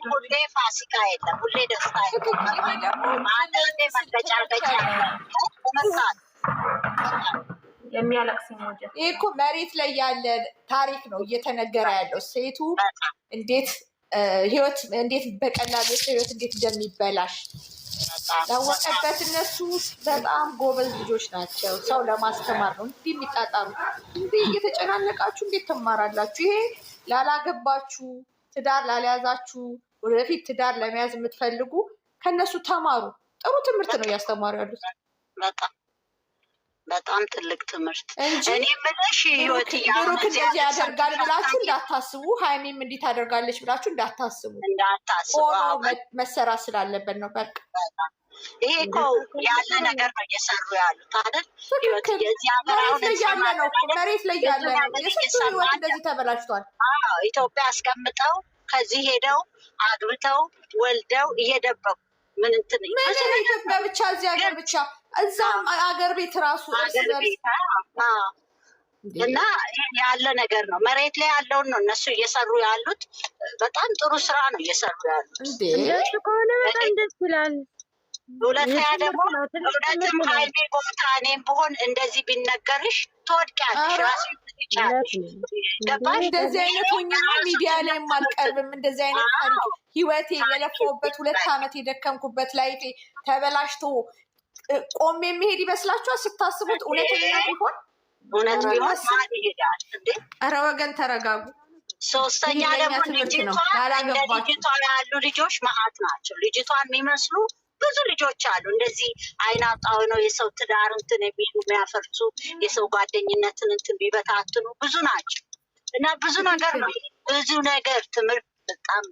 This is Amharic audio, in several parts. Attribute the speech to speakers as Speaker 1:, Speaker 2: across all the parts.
Speaker 1: ሁሌ ፋሲካ የለም፣ ሁሌ ደስታ የለም። አንዳንዴ መገጫገጫ
Speaker 2: የሚያለቅስ ሞጀ። ይህ እኮ መሬት ላይ ያለ ታሪክ ነው እየተነገረ ያለው። ሴቱ እንዴት ህይወት እንዴት በቀላሉ ህይወት እንዴት እንደሚበላሽ ያወቀበት። እነሱ በጣም ጎበዝ ልጆች ናቸው። ሰው ለማስተማር ነው እንዲህ የሚጣጣሩ። እንዲህ እየተጨናነቃችሁ እንዴት ትማራላችሁ? ይሄ ላላገባችሁ፣ ትዳር ላልያዛችሁ፣ ወደፊት ትዳር ለመያዝ የምትፈልጉ ከነሱ ተማሩ። ጥሩ ትምህርት ነው እያስተማሩ ያሉት።
Speaker 1: በጣም ትልቅ ትምህርት እኔ የምልሽ ህይወት
Speaker 2: ብሩክ እንደዚህ ያደርጋል ብላችሁ እንዳታስቡ፣ ሀይሚም እንዲህ ታደርጋለች ብላችሁ እንዳታስቡ። መሰራት ስላለበት ነው። በቃ
Speaker 1: ይሄ እኮ ያለ ነገር ነው እየሰሩ ያሉት አይደል?
Speaker 2: መሬት ላይ ያለ ነው። የስንቱ ህይወት እንደዚህ ተበላሽቷል።
Speaker 1: ኢትዮጵያ አስቀምጠው ከዚህ ሄደው አግብተው ወልደው እየደበቁ ምን
Speaker 2: ኢትዮጵያ ብቻ እዚህ ሀገር ብቻ እዛም አገር ቤት ራሱ
Speaker 1: እና ያለ ነገር ነው። መሬት ላይ ያለውን ነው እነሱ እየሰሩ ያሉት። በጣም ጥሩ ስራ ነው እየሰሩ ያሉት።
Speaker 3: እንደሱ ከሆነ በጣም ደስ ይላል።
Speaker 1: ሁለተኛ ደግሞ እውነትም ሀይሜ ቦታ እኔም ብሆን እንደዚህ ቢነገርሽ ትወድቂያለሽ፣ ራስሽ ትችያለሽ። ገባሽ?
Speaker 2: እንደዚህ አይነት ሆኝማ ሚዲያ ላይ አልቀርብም። እንደዚህ አይነት ታሪክ ህይወቴ የለፈውበት 2 ዓመት የደከምኩበት ላይፌ ተበላሽቶ ቆሜ የሚሄድ ይመስላችኋል? ስታስቡት እውነተኛ ቢሆን
Speaker 1: እውነት ቢሆን ማን ይሄዳል እንዴ?
Speaker 2: ኧረ ወገን ተረጋጉ።
Speaker 1: ሶስተኛ ደግሞ ልጅቷ ያሉ ልጆች መዓት ናቸው። ልጅቷን የሚመስሉ ብዙ ልጆች አሉ። እንደዚህ አይናጣው ነው የሰው ትዳር እንትን የሚሉ የሚያፈርሱ፣ የሰው ጓደኝነትን እንትን ቢበታትኑ ብዙ ናቸው። እና ብዙ ነገር ነው፣ ብዙ ነገር ትምህርት በጣም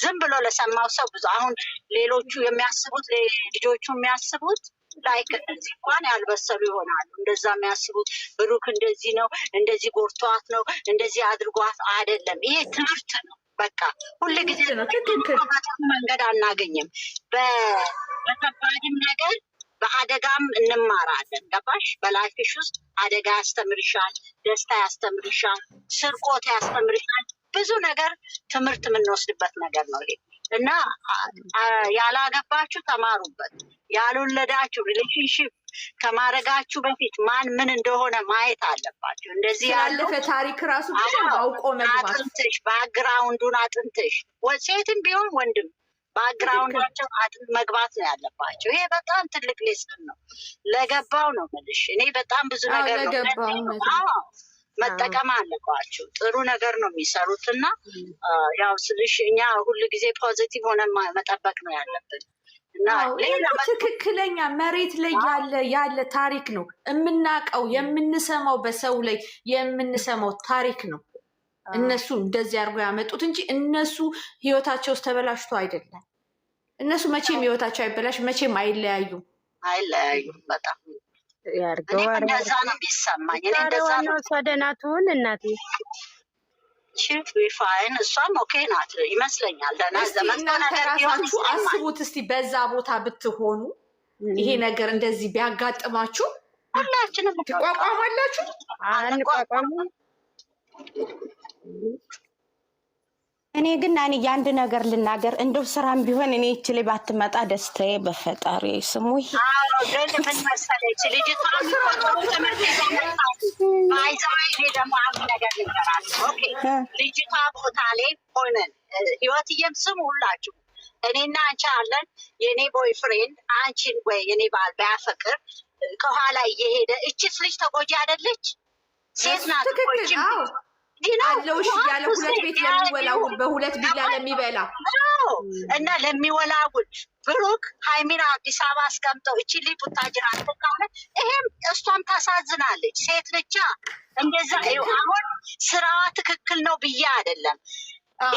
Speaker 1: ዝም ብሎ ለሰማው ሰው ብዙ። አሁን ሌሎቹ የሚያስቡት ልጆቹ የሚያስቡት ላይክ እንደዚህ እንኳን ያልበሰሉ ይሆናሉ። እንደዛ የሚያስቡት ብሩክ እንደዚህ ነው፣ እንደዚህ ጎርቷት ነው፣ እንደዚህ አድርጓት አይደለም። ይሄ ትምህርት ነው። በቃ ሁሉ ጊዜ መንገድ አናገኝም። በከባድም ነገር በአደጋም እንማራለን። ገባሽ? በላይፍሽ ውስጥ አደጋ ያስተምርሻል፣ ደስታ ያስተምርሻል፣ ስርቆት ያስተምርሻል። ብዙ ነገር ትምህርት የምንወስድበት ነገር ነው ይሄ እና ያላገባችሁ ተማሩበት። ያልወለዳችሁ ሪሌሽንሽፕ ከማድረጋችሁ በፊት ማን ምን እንደሆነ ማየት አለባችሁ። እንደዚህ
Speaker 2: ያለፈ ታሪክ ራሱ አውቆ መግባት
Speaker 1: አጥንትሽ፣ ባክግራውንዱን አጥንትሽ፣ ሴትም ቢሆን ወንድም ባክግራውንዳቸው አጥንት መግባት ነው ያለባቸው። ይሄ በጣም ትልቅ ሌሰን ነው። ለገባው ነው የምልሽ። እኔ በጣም ብዙ ነገር ነው መጠቀም አለባችሁ። ጥሩ ነገር ነው የሚሰሩት እና ያው ስልሽ እኛ ሁሉ ጊዜ ፖዚቲቭ ሆነ መጠበቅ ነው ያለብን።
Speaker 2: ትክክለኛ መሬት ላይ ያለ ታሪክ ነው የምናውቀው፣ የምንሰማው በሰው ላይ የምንሰማው ታሪክ ነው። እነሱ እንደዚህ አድርጎ ያመጡት እንጂ እነሱ ህይወታቸው ውስጥ ተበላሽቶ አይደለም። እነሱ መቼም ህይወታቸው አይበላሽ፣ መቼም አይለያዩም።
Speaker 1: በጣም እንደዛ ነው የሚሰማኝ።
Speaker 3: ዋናው እሷ ደህና ትሁን እናቴ።
Speaker 1: ፋይን፣ እሷም ኦኬ ናት ይመስለኛል። ደህና ዘመን
Speaker 2: ራሳችሁ አስቡት እስቲ፣ በዛ ቦታ ብትሆኑ ይሄ ነገር እንደዚህ ቢያጋጥማችሁ
Speaker 1: ሁላችንም
Speaker 2: ትቋቋማላችሁ?
Speaker 3: አንቋቋሙ። እኔ ግን የአንድ ነገር ልናገር፣ እንደው ስራም ቢሆን እኔ ይችል ባትመጣ ደስታዬ በፈጣሪ ስሙ።
Speaker 1: ግን ምን መሰለች ልጅቷ ልጅቷ ቦታ ላይ ሆነን ህይወትዬም ስሙ ሁላችሁ፣ እኔና አንቺ አለን። የእኔ ቦይፍሬንድ አንቺን ወይ የኔ ባል ባያፈቅር ከኋላ እየሄደ እችስ ልጅ ተጎጂ አይደለች? ሴት ናት
Speaker 2: አለውሽ እያለ 2 ቤት ለሚወላውል በ2 ቢላ ለሚበላ
Speaker 1: እና ለሚወላውል ብሩክ ሀይሚን አዲስ አበባ አስቀምጠው እቺ ልጅ ቡታጅራ አትካለ። ይሄም እሷም ታሳዝናለች። ሴት ልጅ እንደዛ አሁን ስራዋ ትክክል ነው ብዬ አይደለም።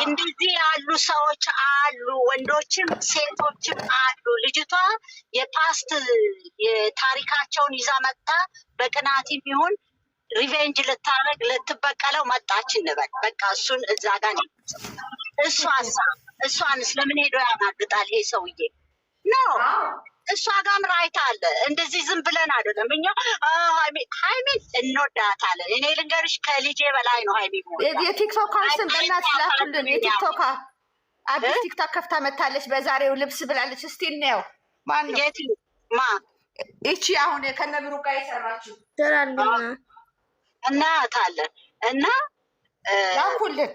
Speaker 1: እንደዚህ ያሉ ሰዎች አሉ፣ ወንዶችም ሴቶችም አሉ። ልጅቷ የፓስት የታሪካቸውን ይዛ መጣ። በቅናትም ይሁን ሪቬንጅ ልታረግ ልትበቀለው መጣች እንበል። በቃ እሱን እዛ ጋር ነው። እሷንስ ለምን ሄዶ ያናግጣል ይሄ ሰውዬ? ነው እሷ ጋርም ራይት አለ። እንደዚህ ዝም ብለን አይደለም እኛ ሀይሚን እንወዳታለን። እኔ ልንገርሽ ከልጄ በላይ ነው ሀይሚ።
Speaker 2: የቲክቶክ ስም በእናትሽ ላኩልን። የቲክቶክ አዲስ ቲክታክ ከፍታ መታለች በዛሬው ልብስ ብላለች። እስቲ እናየው። ማን ነው እቺ አሁን ከነብሩ ጋር የሰራችው?
Speaker 1: እናያታለን እና
Speaker 2: ላኩልን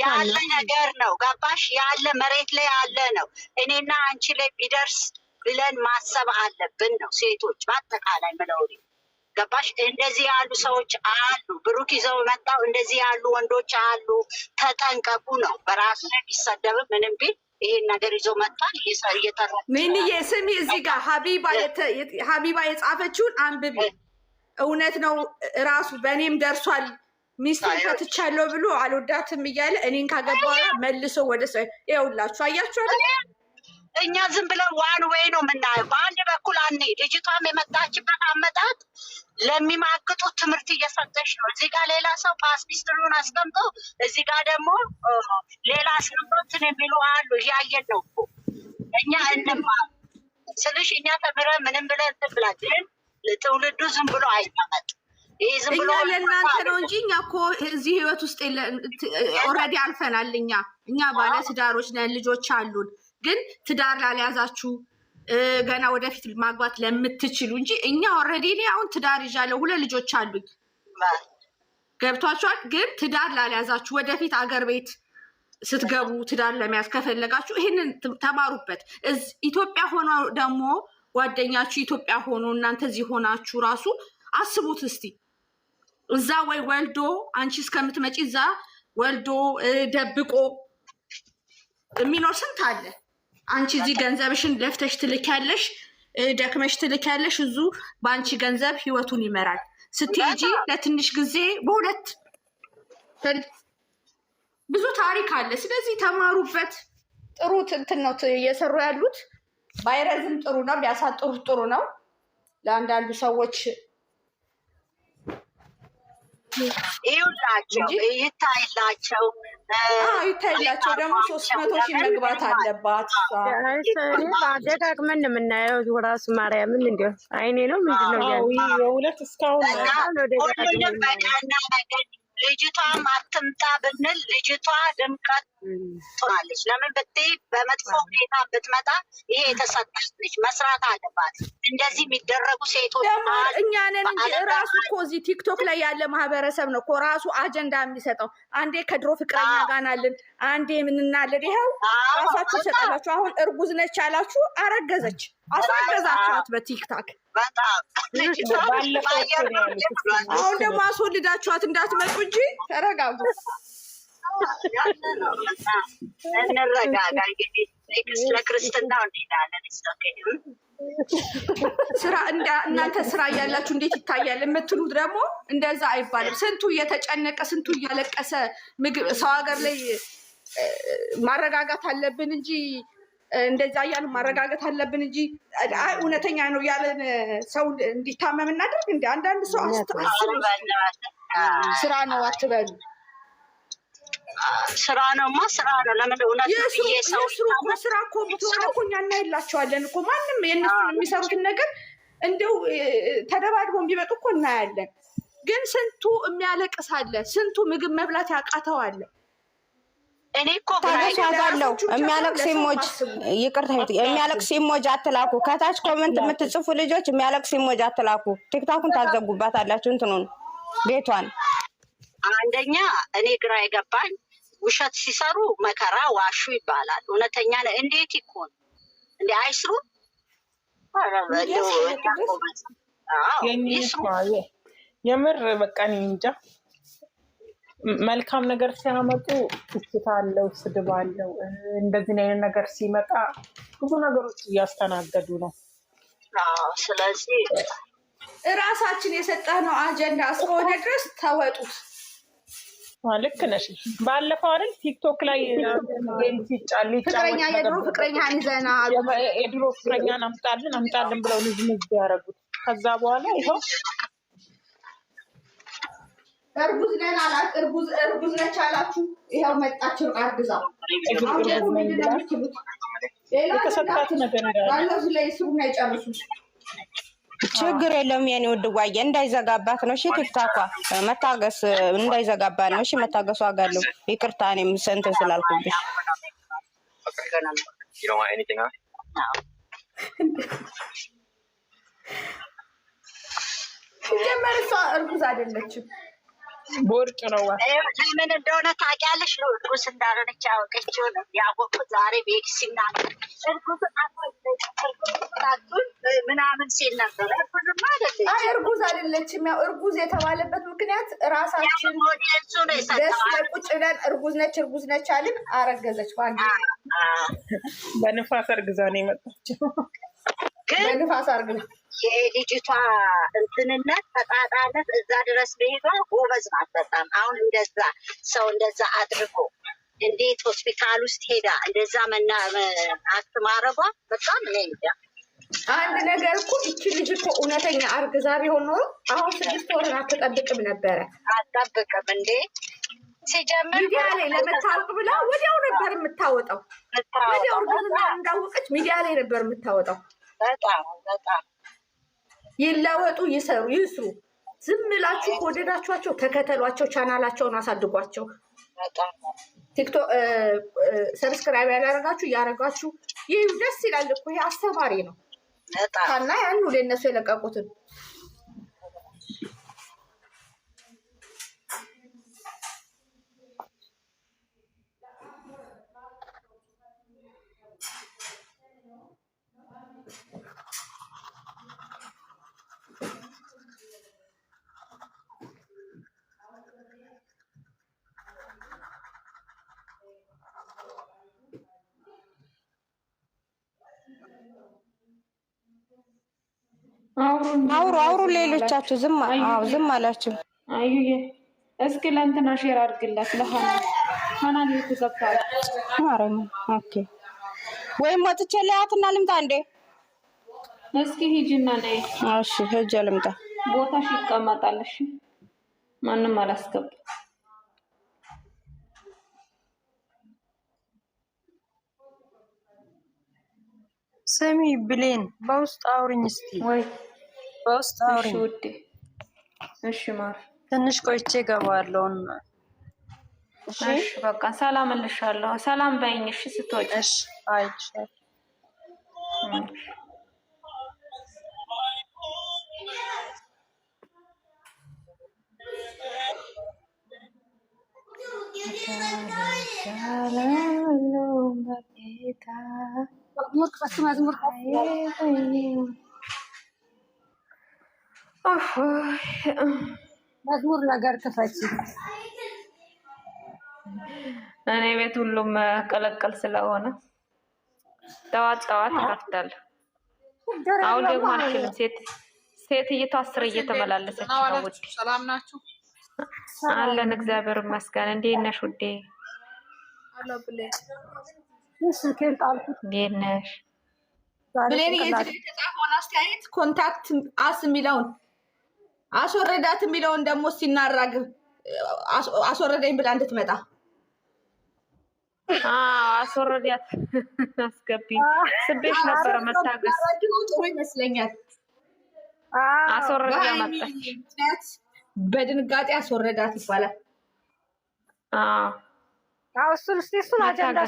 Speaker 1: ያለ ነገር ነው። ገባሽ? ያለ መሬት ላይ ያለ ነው። እኔና አንቺ ላይ ቢደርስ ብለን ማሰብ አለብን ነው ሴቶች በአጠቃላይ ምለው። ገባሽ? እንደዚህ ያሉ ሰዎች አሉ። ብሩክ ይዘው መጣው እንደዚህ ያሉ ወንዶች አሉ። ተጠንቀቁ ነው። በራሱ ላይ ቢሰደብም ምንም ቢል ይሄን ነገር ይዞ መጣል እየተራ
Speaker 2: ምንዬ ስሚ፣ እዚህ ጋር ሀቢባ የጻፈችውን አንብቢ። እውነት ነው ራሱ በእኔም ደርሷል። ሚስቴን ፈትቻለሁ ብሎ አልወዳትም እያለ እኔን ካገባ መልሶ ወደ ሰው ይኸውላችሁ፣ አያችሁ አይደል?
Speaker 1: እኛ ዝም ብለን ዋን ወይ ነው የምናየው። በአንድ በኩል አንሄድ። ልጅቷም የመጣችበት አመጣት ለሚማግጡት ትምህርት እየሰጠች ነው። እዚህ ጋር ሌላ ሰው ፓስሚስትሩን አስቀምጦ እዚህ ጋር ደግሞ ሌላ አስቀምጦትን የሚሉ አሉ። እያየን ነው እኮ እኛ እንማር ስልሽ እኛ ተምረን ምንም ብለን ትብላ፣ ግን ትውልዱ ዝም ብሎ አይቀመጥ። ይሄ ዝም ብሎ
Speaker 2: እኛ ለእናንተ ነው እንጂ እኛ እኮ እዚህ ህይወት ውስጥ ኦልሬዲ አልፈናል። እኛ ባለ ትዳሮች ነን፣ ልጆች አሉን። ግን ትዳር ላልያዛችሁ ገና ወደፊት ማግባት ለምትችሉ እንጂ እኛ ኦልሬዲ እኔ አሁን ትዳር ይዣለሁ፣ 2 ልጆች አሉኝ። ገብቷችኋል? ግን ትዳር ላልያዛችሁ ወደፊት አገር ቤት ስትገቡ ትዳር ለመያዝ ከፈለጋችሁ ይህንን ተማሩበት። ኢትዮጵያ ሆኖ ደግሞ ጓደኛችሁ ኢትዮጵያ ሆኖ እናንተ እዚህ ሆናችሁ ራሱ አስቡት እስቲ። እዛ ወይ ወልዶ አንቺ እስከምትመጪ እዛ ወልዶ ደብቆ የሚኖር ስንት አለ። አንቺ እዚህ ገንዘብሽን ለፍተሽ ትልኪያለሽ፣ ደክመሽ ትልኪያለሽ። እዙ በአንቺ ገንዘብ ህይወቱን ይመራል። ስትሄጂ ለትንሽ ጊዜ በሁለት ብዙ ታሪክ አለ። ስለዚህ ተማሩበት። ጥሩ እንትን ነው እየሰሩ ያሉት። ባይረዝም ጥሩ ነው፣ ቢያሳጥሩት ጥሩ ነው። ለአንዳንዱ ሰዎች
Speaker 1: ይኸውላቸው ይታይላቸው
Speaker 2: ደግሞ 300 ሺህ መግባት አለባት።
Speaker 4: ደጋግመን የምናየው ራሱ ማርያምን እንዲያው አይኔ ነው ምንድነው
Speaker 5: የእውነት እስካሁን
Speaker 1: ሁሉንም በቀና ነገር ልጅቷም አትምጣ ብንል ልጅቷ ድምቀት ትሆናለች። ለምን ብትይ በመጥፎ ሁኔታ ብትመጣ ይሄ የተሰጠች ልጅ መስራት አለባት። እንደዚህ የሚደረጉ ሴቶች
Speaker 2: እኛንን እንጂ ራሱ እኮ እዚህ ቲክቶክ ላይ ያለ ማህበረሰብ ነው እኮ ራሱ አጀንዳ የሚሰጠው። አንዴ ከድሮ ፍቅረኛ ጋር ናልን፣ አንዴ ምንናለን። ይኸው ራሳችሁ ይሰጣላችሁ። አሁን እርጉዝ ነች አላችሁ፣ አረገዘች፣ አስረገዛችኋት በቲክታክ። አሁን ደግሞ አስወልዳችኋት እንዳትመጡ እንጂ ተረጋጉ።
Speaker 1: እንረጋጋ። እንግዲህ ለክርስትናው እንሄዳለን።
Speaker 2: ስራ እናንተ ስራ እያላችሁ እንዴት ይታያል የምትሉት ደግሞ እንደዛ አይባልም። ስንቱ እየተጨነቀ ስንቱ እያለቀሰ ምግብ ሰው ሀገር ላይ ማረጋጋት አለብን እንጂ እንደዛ እያሉ ማረጋጋት አለብን እንጂ እውነተኛ ነው ያለን ሰው እንዲታመም እናደርግ። እንደ አንዳንድ ሰው ስራ ነው አትበሉ።
Speaker 1: ስራ ነውማ ስራ ነው። ለምን እውነት ብዬ ሰው
Speaker 2: ስራ እኮ ብትሆን እኮ እኛ እናይላቸዋለን እኮ። ማንም የእነሱን የሚሰሩትን ነገር እንደው ተደባድበው ቢመጡ እኮ እናያለን። ግን ስንቱ የሚያለቅስ አለ፣ ስንቱ ምግብ መብላት ያቃተዋል።
Speaker 1: እኔ እኮ
Speaker 3: ታጋለው የሚያለቅስ ኢሞጅ ይቅርታ፣ የሚያለቅስ ኢሞጅ አትላኩ። ከታች ኮሜንት የምትጽፉ ልጆች የሚያለቅስ ኢሞጅ አትላኩ። ቲክቶክን ታዘጉባታላችሁ። እንትኑን ቤቷን
Speaker 1: አንደኛ እኔ ግራ የገባኝ ውሸት ሲሰሩ መከራ ዋሹ ይባላል። እውነተኛ እንዴት ይኮን እንዴ? አይስሩ
Speaker 5: የምር በቃ እኔ እንጃ። መልካም ነገር ሲያመጡ ትችት አለው፣ ስድብ አለው። እንደዚህ አይነት ነገር ሲመጣ ብዙ ነገሮች እያስተናገዱ ነው።
Speaker 1: ስለዚህ
Speaker 2: እራሳችን የሰጠነው አጀንዳ እስከሆነ ድረስ ተወጡት።
Speaker 5: ልክ ነሽ። ባለፈው አይደል ቲክቶክ ላይ
Speaker 2: ፍቅረኛ የድሮ ፍቅረኛን ይዘና
Speaker 5: የድሮ ፍቅረኛን አምጣልን ብለው ልጅ ያደረጉት። ከዛ በኋላ ይኸው እርጉዝ ነች አላችሁ። ይኸው መጣችሁ አርግዛ።
Speaker 2: የተሰጣት ነገር ላይ ስሩና ይጨርሱ።
Speaker 3: ችግር የለውም የኔ ውድ ጓዬ፣ እንዳይዘጋባት ነው። እሺ ቲክታኳ መታገስ እንዳይዘጋባት ነው። እሺ መታገሱ አጋለሁ። ይቅርታ እኔም እንትን ስላልኩብሽ።
Speaker 2: ጀመር እሷ እርጉዝ አይደለችም።
Speaker 5: ቦርጭ ነው።
Speaker 1: ለምን እንደሆነ ታውቂያለሽ? ነው እርጉዝ እንዳልሆነች ያወቀችው ነው ያወቅኩት ዛሬ ቤት ሲናገር እርጉዝ ምናምን ሲል ነበር። እርጉዝማ አይደለችም።
Speaker 2: አይ እርጉዝ አይደለችም። ያው እርጉዝ የተባለበት ምክንያት ራሳችን ደስ ቁጭ ብለን እርጉዝ ነች አልን። አረገዘች ባንዴ።
Speaker 5: በንፋስ እርግዛ ነው የመጣችው።
Speaker 2: በንፋስ አርግዛ
Speaker 1: የልጅቷ እንትንነት ተጣጣነት እዛ ድረስ መሄዷ ጎበዝ ናት በጣም። አሁን እንደዛ ሰው እንደዛ አድርጎ እንዴት ሆስፒታል ውስጥ ሄዳ እንደዛ አትማረጓ በጣም እኔ እንጃ።
Speaker 2: አንድ ነገር እኮ ይቺ ልጅ እኮ እውነተኛ አርግዛ ቢሆን ኖሮ አሁን 6 ወር አትጠብቅም ነበረ።
Speaker 1: አትጠብቅም እንዴ ሲጀምር
Speaker 2: ሚዲያ ላይ ለመታወቅ ብላ ወዲያው ነበር የምታወጣው። ወዲያው እርግዝና እንዳወቀች ሚዲያ ላይ ነበር የምታወጣው።
Speaker 1: በጣም
Speaker 2: ይለወጡ፣ ይስሩ። ዝም ብላችሁ ከወደዳችኋቸው ተከተሏቸው፣ ቻናላቸውን አሳድጓቸው። ቲክቶክ ሰብስክራይብ ያላረጋችሁ እያረጋችሁ ይህ ደስ ይላል እኮ። ይሄ አስተማሪ ነው እና ያን ሁሉ እነሱ የለቀቁትን
Speaker 3: አውሩ ሌሎቻችሁ ዝም አላችሁ።
Speaker 6: አዩዬ እስኪ ለእንትና ሼር አድርግላት ለሃና የተዘጋች
Speaker 3: ማረም። ኦኬ ወይም ወጥቼ ለያትና ልምጣ እንዴ?
Speaker 6: እስኪ ሂጂና ነይ።
Speaker 3: እሺ ሂጅ ልምጣ።
Speaker 6: ቦታሽ ይቀመጣል። እሺ ማንም አላስገባ።
Speaker 7: ስሚ ብሌን በውስጥ አውሪኝ እስቲ።
Speaker 6: ወይ
Speaker 7: በውስጥ አውሪኝ
Speaker 6: ውዴ። እሺ ማር
Speaker 7: ትንሽ ቆይቼ እገባለሁ።
Speaker 6: እሺ በቃ ሰላም እልሻለሁ። ሰላም በይኝ እሺ ስትወጪ።
Speaker 7: እሺ አይቻል
Speaker 8: መዝሙር ነገር ክፈች።
Speaker 6: እኔ ቤት ሁሉም ቀለቀል ስለሆነ ጠዋት እከፍታለሁ። አሁን ደግሞ አልችልም። ሴትይቱ 10 እየተመላለሰች ነው። ውዴ
Speaker 2: ሰላም ናችሁ?
Speaker 6: አለን እግዚአብሔር ይመስገን። እንዴት ነሽ ውዴ? እንዴት ነሽ
Speaker 2: ብሌን? የተጻፈውን አስተያየት ኮንታክት አስ የሚለውን አስወረዳት የሚለውን ደግሞ ሲናራግብ አስወረደኝ ብላ እንድትመጣ
Speaker 6: አስወረዳት አስገቢ ስቤሽ ነበረ መታገስ
Speaker 2: ጥሩ ይመስለኛል።
Speaker 6: አስወረዳ መጣች።
Speaker 2: በድንጋጤ አስወረዳት ይባላል።
Speaker 8: እሱን አጀንዳ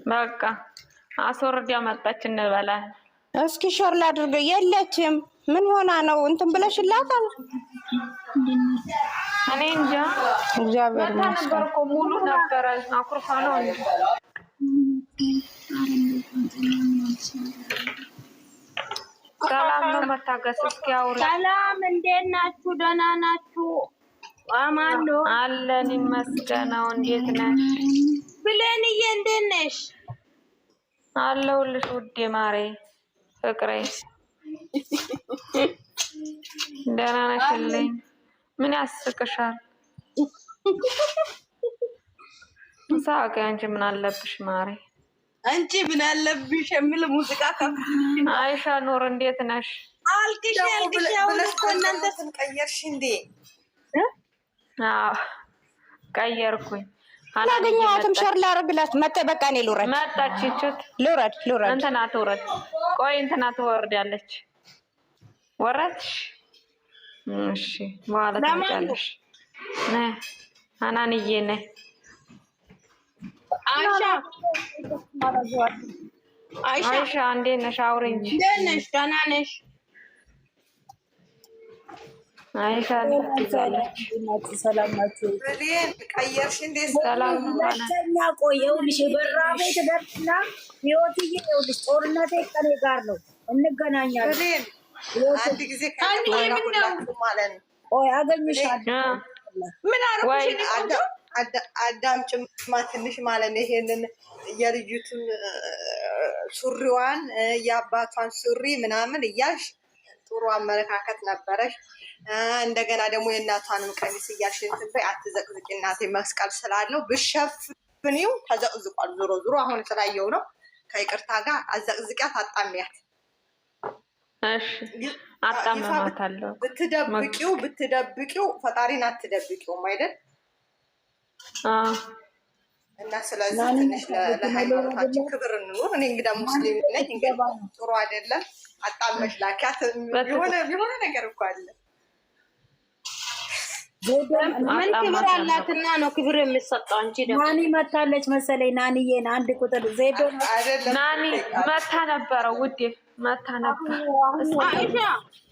Speaker 6: በቃ አስወረዳ መጣች እንበላለን።
Speaker 3: እስኪ ሾር ላድርገው። የለችም። ምን ሆና ነው እንትን ብለሽላታል?
Speaker 6: እኔ እንጃ።
Speaker 3: እግዚአብሔር ይመስገን
Speaker 6: ነበር እኮ ሙሉ ነበረ። አኩርፋ ነው እንዴ? ሰላም ነው መታገስ። እስኪ አውሪ።
Speaker 8: ሰላም እንዴት ናችሁ? ደህና ናችሁ? አማን ነው
Speaker 6: አለን ይመስገነው። እንዴት ነሽ
Speaker 8: ብሌንዬ? እንዴት ነሽ?
Speaker 6: አለሁልሽ ውዴ ማሬ ፍቅሬ። ደህና ነሽልኝ? ምን ያስቅሻል? ሳቂ። አንቺ ምን አለብሽ ማሬ?
Speaker 9: አንቺ ምን አለብሽ የሚል ሙዚቃ
Speaker 6: አይሻ ኑር እንዴት ነሽ?
Speaker 9: አልቅሽ አሁን እኮ እናንተ ስንቀየርሽ እንዴ?
Speaker 6: ቀየርኩኝ።
Speaker 3: አላገኘኋትም። ሸር ላደርግላት መጣ። በቃ እኔ ልውረድ።
Speaker 6: መጣች። ይችት
Speaker 3: ልውረድ
Speaker 6: እንትና ትውረድ። ቆይ እንትና ትወርዳለች። ወረድሽ? እሺ በኋላ ትመጫለሽ። ነይ ሀናንዬ ነይ። አይሻ እንዴት ነሽ? አውሪ እንጂ።
Speaker 9: እንዴት ነሽ? ደህና ነሽ?
Speaker 6: አይሻ ትዛለች።
Speaker 5: ሰላም ናችሁ?
Speaker 9: ቀየርሽ እንዴ?
Speaker 6: ሰላም
Speaker 10: ነው። ቆየሁልሽ በራቤ ተደርና ህይወትዬ፣ ይኸውልሽ ጦርነቴ ከኔ ጋር ነው። እንገናኛለን።
Speaker 9: አንድ ጊዜ ከሁላችሁ ማለት ነው።
Speaker 10: ቆይ አገኝሻለሁ።
Speaker 9: ምን አረኩሽ? አዳም ጭማ ትንሽ ማለት ነው። ይሄንን የልዩትን ሱሪዋን የአባቷን ሱሪ ምናምን እያልሽ ጥሩ አመለካከት ነበረሽ። እንደገና ደግሞ የእናቷንም ቀሚስ እያልሽ እንትን በይ። አትዘቅዝቂ እናቴ፣ መስቀል ስላለው ብሸፍኒው ተዘቅዝቋል። ዞሮ ዞሮ አሁን ስላየው ነው። ከይቅርታ ጋር አዘቅዝቂያት፣ አጣሚያት።
Speaker 6: እሺ አጣመማታለሁ።
Speaker 9: ብትደብቂው ፈጣሪን አትደብቂውም አይደል? እና ስለዚህ ትንሽ ለሃይማኖታችን ክብር እንኑር። እኔ እንግዳ ሙስሊም ነኝ። እንግዲህ ጥሩ አይደለም። አጣመሽ ላኪያት። የሆነ ነገር እኮ አለ።
Speaker 10: ምን ክብር አላትና ነው ክብር የሚሰጠው? አንቺ ደግሞ ናኒ መታለች መሰለኝ። ናኒዬን አንድ ቁጥር ዜዶ
Speaker 6: ናኒ መታ ነበረ ውዴ፣ መታ ነበር።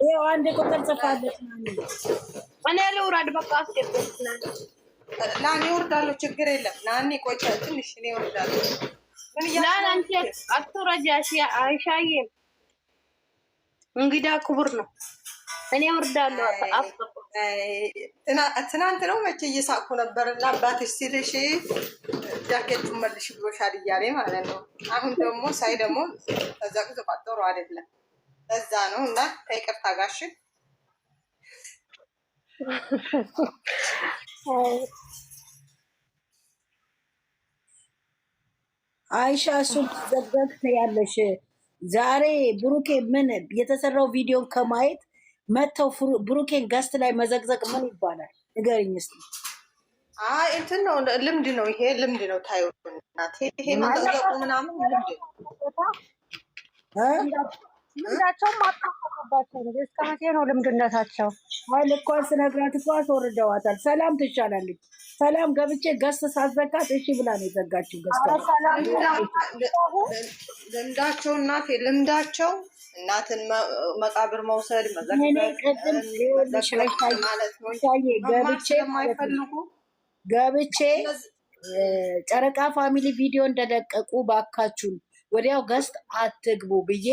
Speaker 10: ይኸው አንድ ቁጥር ጽፋለች ናኒ።
Speaker 8: እኔ ልውረድ በቃ። አስገባች
Speaker 9: ናኒ እወርዳለሁ፣ ችግር የለም። ናኒ ቆይ ትንሽ እኔ እወርዳለሁ።
Speaker 8: አንቺ አትውረጂ አይሻዬ፣ እንግዳ ክቡር ነው። እኔ እወርዳለሁ።
Speaker 9: ትናንት ነው መቼ እየሳቅኩ ነበር እና አባትሽ ሲልሽ ጃኬቱን መልሽ ብሎሻል እያለኝ ማለት ነው። አሁን ደግሞ ሳይ ደግሞ ተዘቅዝቋል። ጥሩ አይደለም። ለዛ ነው እና ከይቅርታ ጋር እሺ።
Speaker 10: አይሻ እሱን ዘግዘግት ያለሽ ዛሬ ብሩኬ ምን የተሰራው ቪዲዮን ከማየት መተው ብሩኬን ገስት ላይ መዘግዘቅ ምን ይባላል? ንገሪኝ እስኪ።
Speaker 9: አይ እንትን ነው፣ ልምድ ነው። ይሄ ልምድ ነው። ታዩ እናቴ፣ ይሄ መዘግዘቁ ምናምን ልምድ ነው።
Speaker 10: ልምዳቸውም አጣባቸው ነው። እስከ መቼ ነው ልምድነታቸው? አይ ልኳን ስነግራት እኮ አስወርደዋታል። ሰላም ትሻላለች። ሰላም ገብቼ ገስት ሳዘጋት እሺ ብላ ነው የዘጋችው። ገስት
Speaker 9: ልምዳቸው እናቴ፣ ልምዳቸው እናትን መቃብር መውሰድ
Speaker 10: ገብቼ ጨረቃ ፋሚሊ ቪዲዮ እንደለቀቁ ባካችሁን ወዲያው ገስት አትግቡ ብዬ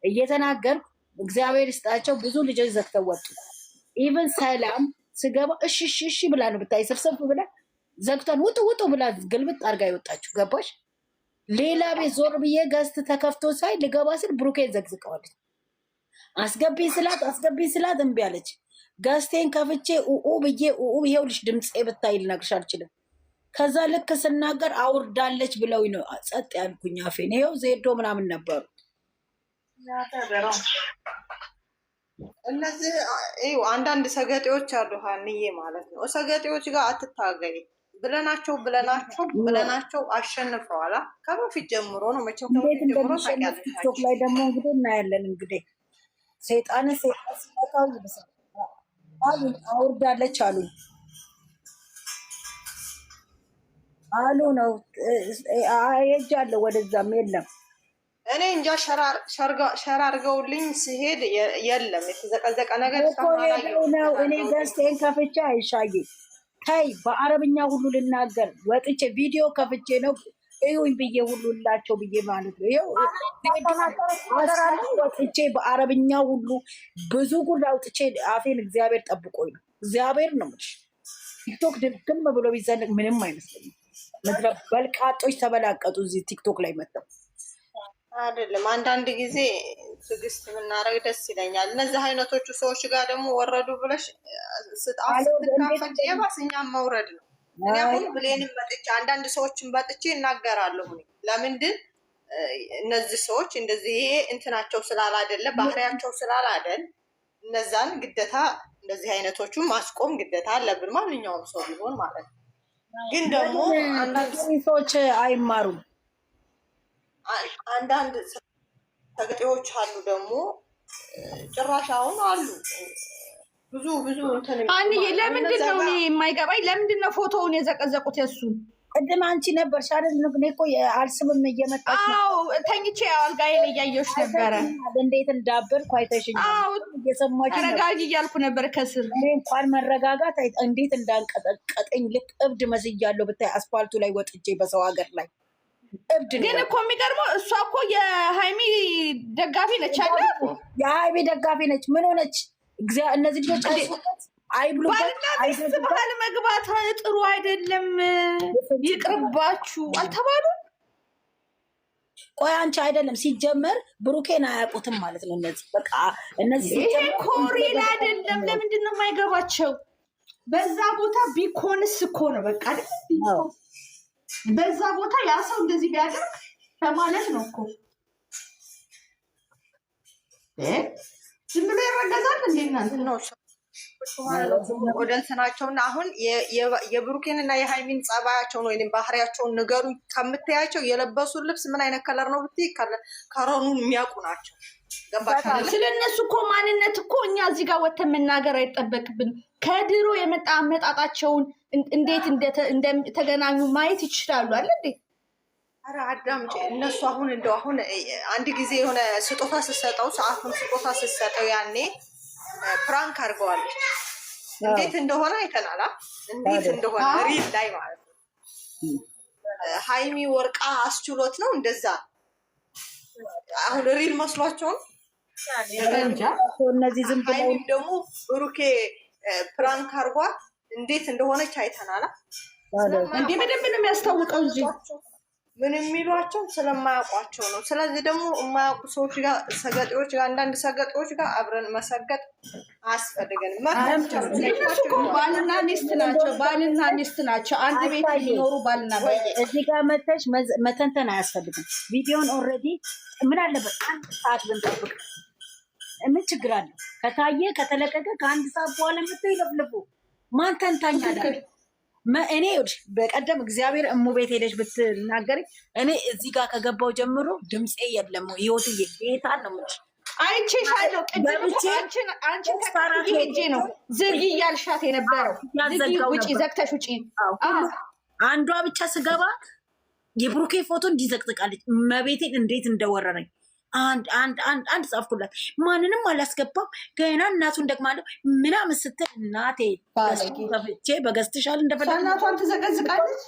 Speaker 10: እየተናገርኩ እግዚአብሔር ይስጣቸው ብዙ ልጆች ዘግተው ወጡ። ኢቨን ሰላም ስገባ እሺ እሺ እሺ ብላ ነው ብታይ፣ ስብሰብ ብላ ዘግተን ውጡ ውጡ ብላ ግልብጥ አድርጋ ይወጣችሁ። ገባሽ? ሌላ ቤት ዞር ብዬ ገስት ተከፍቶ ሳይ ልገባ ስል ብሩኬን ዘግዝቀዋለች። አስገቢኝ ስላት እምቢ አለች። ገስቴን ከፍቼ ኡኡ ብዬ ኡኡ ይኸውልሽ ድምፄ ብታይ ልነግርሽ አልችልም። ከዛ ልክ ስናገር አውርዳለች ብለው ነው ጸጥ ያልኩኝ አፌን። ይኸው ዜዶ ምናምን ነበሩ።
Speaker 9: እነዚህ አንዳንድ ሰገጤዎች አሉ ሀንዬ ማለት ነው። ሰገጤዎች ጋር አትታገኝ ብለናቸው አሸንፈዋላ። ከበፊት ጀምሮ ነው መቼም ከበፊት ጀምሮ ታውቂያለሽ።
Speaker 10: ቲክቶክ ላይ ደግሞ እንግዲህ እናያለን። እንግዲህ ሰይጣን ሲመጣው ይብሳል አውርዳለች አሉ ነው ሄጃለሁ። ወደዛም የለም
Speaker 9: እኔ እንጃ ሸራ አድርገውልኝ ሲሄድ የለም የተዘቀዘቀ ነገር
Speaker 10: ነው። እኔ ገዝቴን ከፍቼ አይሻዬ ተይ በአረብኛ ሁሉ ልናገር ወጥቼ ቪዲዮ ከፍቼ ነው እዩኝ ብዬ ሁሉ ላቸው ብዬ ማለት ነው። ይኸው ወጥቼ በአረብኛ ሁሉ ብዙ ጉድ አውጥቼ አፌን እግዚአብሔር ጠብቆኝ ነው። እግዚአብሔር ነው የምልሽ። ቲክቶክ ድግም ብሎ ቢዘንቅ ምንም አይመስለኝም። ምድረ በልቃጦች ተበላቀጡ እዚህ ቲክቶክ ላይ መጥተው
Speaker 9: አይደለም። አንዳንድ ጊዜ ትዕግስት ብናረግ ደስ ይለኛል። እነዚህ አይነቶቹ ሰዎች ጋር ደግሞ ወረዱ ብለሽ ስትካፈል የባስ እኛም መውረድ ነው። እኔ አሁን ብሌንም መጥቼ አንዳንድ ሰዎችን መጥቼ እናገራለሁ። ለምንድን እነዚህ ሰዎች እንደዚህ ይሄ እንትናቸው ስላላደለ ባህሪያቸው ስላላደል እነዛን ግዴታ እንደዚህ አይነቶቹ ማስቆም ግዴታ አለብን። ማንኛውም ሰው ቢሆን ማለት ነው። ግን ደግሞ
Speaker 10: ሰዎች አይማሩም።
Speaker 9: አንዳንድ ሰገጤዎች አሉ ደግሞ ጭራሽ አሁን አሉ ብዙ እንትን
Speaker 2: አንዬ ለምንድን ነው እኔ የማይገባኝ? ለምንድን ነው ፎቶውን የዘቀዘቁት የእሱን?
Speaker 10: ቅድም አንቺ ነበርሽ አይደል? እኔ እኮ አልስብም እየመጣች ነው።
Speaker 2: አዎ ተኝቼ አልጋዬ ላይ እያየሁሽ ነበረ።
Speaker 10: እንዴት እንዳበርኩ አይተሽኛል። እየሰማች
Speaker 2: ተረጋጊ እያልኩ ነበር ከስር።
Speaker 10: እኔ እንኳን መረጋጋት እንዴት እንዳንቀጠቀጠኝ ልክ እብድ መስያለሁ ብታይ፣ አስፋልቱ ላይ ወጥቼ በሰው ሀገር ላይ እብድ። ግን
Speaker 2: እኮ የሚገርመው እሷ እኮ የሃይሚ ደጋፊ ነች አለ።
Speaker 10: የሃይሚ ደጋፊ ነች። ምን ሆነች? እነዚህ ልጆች
Speaker 2: ባህል መግባት ጥሩ አይደለም፣ ይቅርባችሁ አልተባሉ።
Speaker 10: ቆይ አንቺ አይደለም ሲጀመር ብሩኬን አያውቁትም ማለት ነው። እነዚህ በቃ እነዚህ
Speaker 2: ይሄ ኮሪል አይደለም። ለምንድን ነው የማይገባቸው? በዛ ቦታ ቢኮንስ እኮ ነው በቃ አይደል? በዛ ቦታ ያ ሰው እንደዚህ ቢያደርግ ከማለት ነው እኮ ዝም ብሎ ይረገዛል እንዴ? እናንተ ነው
Speaker 9: ወደ እንትናቸውና አሁን የብሩኬንና የሃይሚን ጸባያቸውን ወይም ባህሪያቸውን ንገሩ ከምታያቸው የለበሱ ልብስ ምን አይነት ከለር ነው ብትይ ከረኑን የሚያውቁ ናቸው። ገባሽ?
Speaker 2: ስለነሱ እኮ ማንነት እኮ እኛ እዚህ ጋር ወተን መናገር አይጠበቅብንም። ከድሮ የመጣ አመጣጣቸውን እንዴት እንደተገናኙ ማየት ይችላሉ አለ እንዴ?
Speaker 9: ኧረ አዳምጪ። እነሱ አሁን እንደው አሁን አንድ ጊዜ የሆነ ስጦታ ስትሰጠው ሰዓቱን ስጦታ ስትሰጠው ያኔ ፕራንክ አድርገዋለች። እንዴት እንደሆነ አይተናል። እንዴት እንደሆነ ሪል ላይ ማለት ነው። ሃይሚ ወርቃ አስችሎት ነው እንደዛ። አሁን ሪል መስሏቸውን
Speaker 10: እነዚህ ዝም ብለው
Speaker 9: ሃይሚም ደግሞ ብሩኬ ፕራንክ አድርጓት እንዴት እንደሆነች አይተናል።
Speaker 2: እንዴ በደንብ ነው የሚያስታውቀው እንጂ
Speaker 9: ምን የሚሏቸው ስለማያውቋቸው ነው። ስለዚህ ደግሞ የማያውቁ ሰዎች ጋር ሰገጤዎች ጋር አንዳንድ ሰገጤዎች ጋር አብረን መሰገጥ አያስፈልገንም።
Speaker 2: እነሱ እኮ ባልና ሚስት ናቸው። ባልና ሚስት ናቸው። አንድ ቤት የሚኖሩ ባልና ሚስት።
Speaker 10: እዚህ ጋር መተሽ መተንተን አያስፈልግም። ቪዲዮን ኦልሬዲ ምን አለበት አንድ ሰዓት ብንጠብቅ ምን ችግር አለ? ከታየ ከተለቀቀ ከአንድ ሰዓት በኋላ መተው ይለፍልፉ። ማን ተንታኝ አለ? እኔ በቀደም እግዚአብሔር እሙ ቤት ሄደች ብትናገሪ እኔ እዚህ ጋር ከገባው ጀምሮ ድምፄ የለም። ህይወትዬ ጌታን ነው የምልሽ።
Speaker 2: አይቼሻለሁ። አንቺን ተካራቴ ሄጄ ነው ዝጊ እያልሻት የነበረው። ውጪ ዘግተሽ ውጪ።
Speaker 10: አንዷ ብቻ ስገባ የብሩኬ ፎቶ እንዲዘቅዝቃለች። መቤቴን እንዴት እንደወረረኝ አንድ ጻፍኩላት። ማንንም አላስገባም ገና እናቱን ደግማለሁ ምናምን ስትል እናቴ ከፍቼ በገዝትሻል እንደፈለግ
Speaker 2: እናቷን ትዘቀዝቃለች።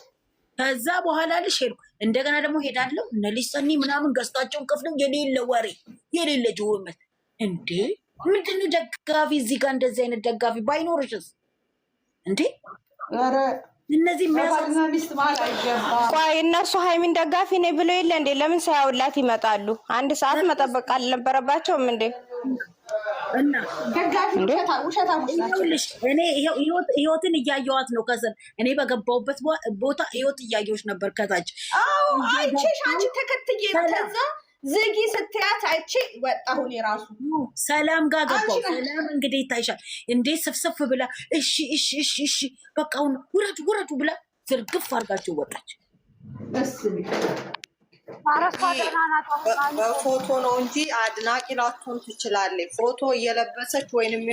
Speaker 10: ከዛ በኋላ ልሽ ሄድኩ። እንደገና ደግሞ ሄዳለሁ እነ ልጅ ሰኒ ምናምን ገዝታቸውን ከፍለው የሌለ ወሬ የሌለ ጅውርመት። እንዴ ምንድነው ደጋፊ እዚህ ጋር እንደዚህ አይነት ደጋፊ ባይኖርሽስ እንዴ? እነዚህ
Speaker 3: ቆይ እነሱ ሃይሚን ደጋፊ ነኝ ብሎ የለ እንዴ? ለምን ሳያውላት ይመጣሉ? አንድ ሰዓት መጠበቅ አልነበረባቸውም እንዴ?
Speaker 10: እና እኔ ህይወትን እያየዋት ነው ከስር። እኔ በገባሁበት ቦታ ህይወት እያየሁሽ ነበር ከታች።
Speaker 2: አይቼሽ አንቺ ተከትዬ ከዛ ዝጊ ስትያት አይቼ ወጣሁን። የራሱ
Speaker 10: ሰላም ጋር ገባሁ። ሰላም እንግዲህ ይታይሻል እንዴት ስፍስፍ ብላ እሺ በቃ አሁን ውረዱ ብላ ዝርግፍ አድርጋቸው ወጣች።
Speaker 9: በፎቶ ነው እንጂ አድናቂ ላትሆን ትችላለች። ፎቶ እየለበሰች ወይንም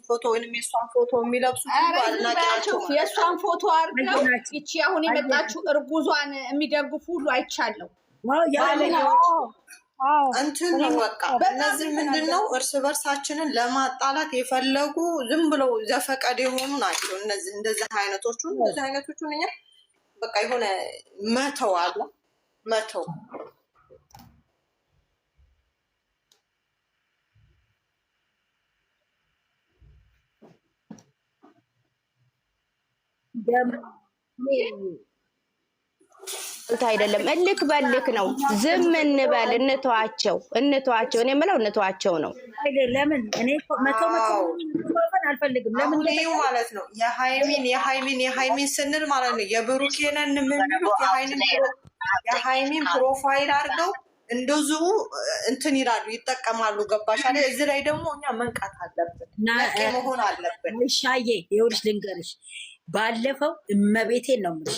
Speaker 9: ፎቶ ወይንም የእሷን ፎቶ የሚለብሱ አድናቂ ናቸው።
Speaker 2: የእሷን ፎቶ አድርገው ይቺ አሁን የመጣችው እርጉዟን የሚደግፉ ሁሉ አይቻለሁ።
Speaker 9: እንትን ነው በቃ እነዚህ ምንድን ነው እርስ በርሳችንን ለማጣላት የፈለጉ ዝም ብለው ዘፈቀድ የሆኑ ናቸው። እነዚህ እንደዚህ አይነቶቹን እኛ በቃ የሆነ መተው አለ መተው
Speaker 3: አይደለም እልክ በልክ ነው። ዝም እንበል እንተዋቸው። እኔ የምለው እንተዋቸው ነው።
Speaker 10: ለምን እኔ መተው አልፈልግም። ለምን
Speaker 9: ማለት ነው የሃይሚን ስንል ማለት ነው የብሩኬንን የምንሉት የሃይሚን ፕሮፋይል አድርገው እንደዚሁ እንትን ይላሉ ይጠቀማሉ። ገባሽ አይደል? እዚህ ላይ ደግሞ እኛ መንቃት አለብን፣ መሆን አለብን።
Speaker 10: ሻዬ ይኸውልሽ ልንገርሽ ባለፈው እመቤቴን ነው የምልሽ